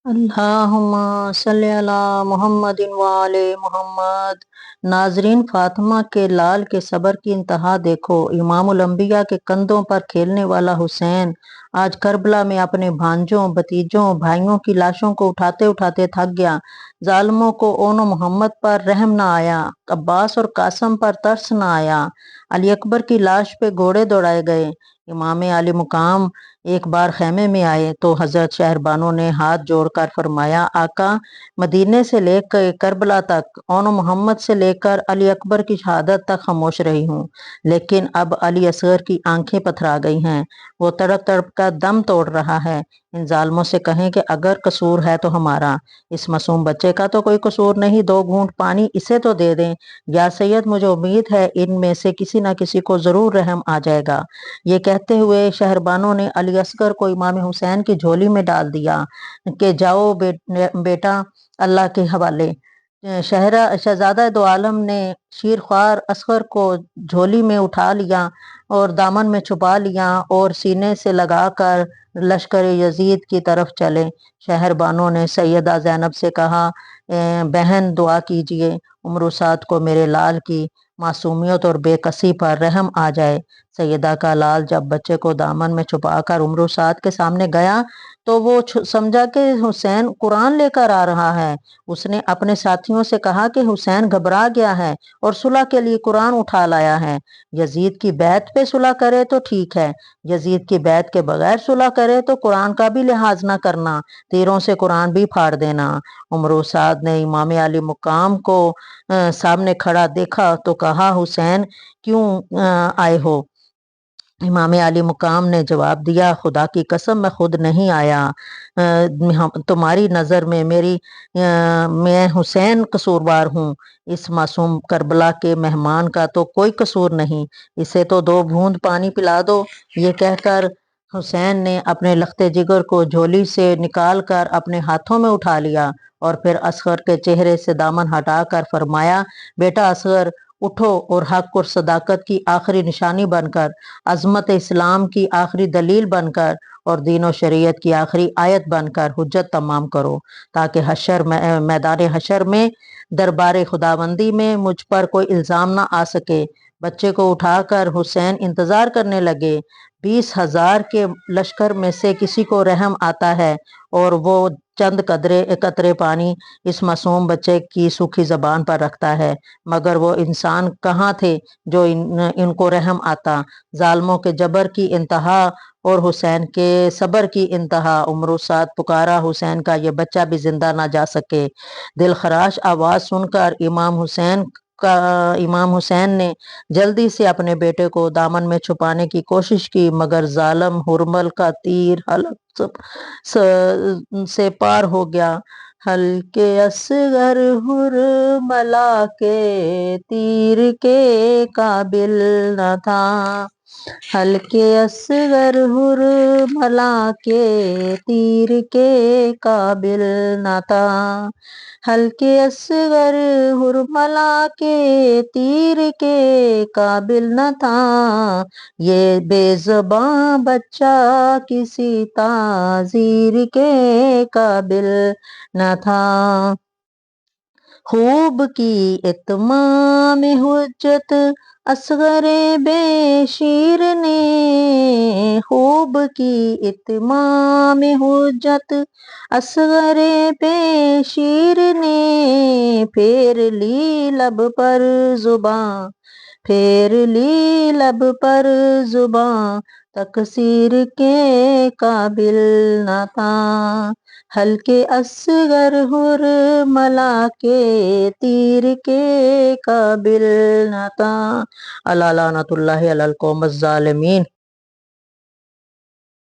अल्लाहुम्मा सल्ली अला मुहम्मदिन व आले मोहम्मद। नाजरीन, फातिमा के लाल के सब्र की इंतहा देखो। इमामुल अंबिया के कंधों पर खेलने वाला हुसैन आज करबला में अपने भांजों, भतीजों, भाइयों की लाशों को उठाते उठाते थक गया। जालिमों को ओनो मोहम्मद पर रहम न आया, अब्बास और कासम पर तरस न आया। अली अकबर की लाश पे घोड़े दौड़ाए गए। इमाम अली मुकाम एक बार खैमे में आए तो हजरत शहरबानो ने हाथ जोड़कर फरमाया, आका, मदीने से लेकर करबला तक, ओनो मोहम्मद से लेकर अली अकबर की शहादत तक खामोश रही हूँ, लेकिन अब अली असगर की आंखें पथरा गई हैं। वो तड़प तड़प का दम तोड़ रहा है। इन जालमों से कहें कि अगर कसूर है तो हमारा, इस मासूम बच्चे का तो कोई कसूर नहीं, दो घूंट पानी इसे तो दे दें। या सैयद, मुझे उम्मीद है इनमें से किसी न किसी को जरूर रहम आ जाएगा। ये कहते हुए शहरबानों ने अली असगर को इमाम हुसैन की झोली में डाल दिया कि जाओ बेटा, अल्लाह के हवाले। शहजादा दो आलम ने शीरख्वार असगर को झोली में उठा लिया और दामन में छुपा लिया और सीने से लगाकर लश्कर यजीद की तरफ चले। शहरबानों ने सैयदा जैनब से कहा, बहन दुआ कीजिए, उम्र को मेरे लाल की मासूमियत और बेकसी पर रहम आ जाए। सैयदा का लाल जब बच्चे को दामन में छुपाकर उम्र के सामने गया तो वो समझा कि हुसैन कुरान लेकर आ रहा है। उसने अपने साथियों से कहा कि हुसैन घबरा गया है और सुलह के लिए कुरान उठा लाया है। यजीद की बैत पे सुलह करे तो ठीक है, यजीद की बैत के बगैर सुलह करे तो कुरान का भी लिहाज ना करना, तीरों से कुरान भी फाड़ देना। उमर साद ने इमाम अली मुकाम को सामने खड़ा देखा तो कहा, हुसैन क्यों आए हो? इमाम अली मुकाम ने जवाब दिया, खुदा की कसम मैं खुद नहीं आया। तुम्हारी नज़र में मैं हुसैन कसूरवार हूँ। इस मासूम करबला के मेहमान का तो कोई कसूर नहीं, इसे तो दो बूंद पानी पिला दो। ये कहकर हुसैन ने अपने लखते जिगर को झोली से निकाल कर अपने हाथों में उठा लिया और फिर असगर के चेहरे से दामन हटाकर फरमाया, बेटा असगर, उठो और हक और सदाकत की आखिरी निशानी बनकर, अजमत इस्लाम की आखिरी दलील बनकर और दीन और शरीयत की आखिरी आयत बनकर हुज्जत तमाम करो, ताकि मैदान हशर में, दरबार खुदाबंदी में मुझ पर कोई इल्ज़ाम ना आ सके। बच्चे को उठाकर हुसैन इंतजार करने लगे। 20,000 के लश्कर में से किसी को रहम आता है और वो चंद कतरे पानी इस मासूम बच्चे की सूखी जबान पर रखता है, मगर वो इंसान कहाँ थे जो इनको रहम आता। जालमों के जबर की इंतहा और हुसैन के सबर की इंतहा। उमर साद पुकारा, हुसैन का ये बच्चा भी जिंदा ना जा सके। दिल खराश आवाज सुनकर इमाम हुसैन ने जल्दी से अपने बेटे को दामन में छुपाने की कोशिश की, मगर जालम हुरमल का तीर हलक से पार हो गया। हल्के असगर हुरमला के तीर के काबिल न था, हल्के असगर हुरमला के तीर के काबिल न था, हल्के असगर हुरमला के तीर के काबिल न था। ये बेज़बां बच्चा किसी ताज़ीर के काबिल न था। खूब की इत्माम हुज्जत असगरे बेशीर ने, खूब की इत्माम हुज्जत असगरे बेशीर ने, फेर ली लब पर जुबां, फेर ली लब पर जुबां, तकसीर के काबिल न था। हल्के असगर हुरमला के तीर के काबिल न था। अला लानतुल्लाहि अलल कौमिज़ ज़ालिमीन।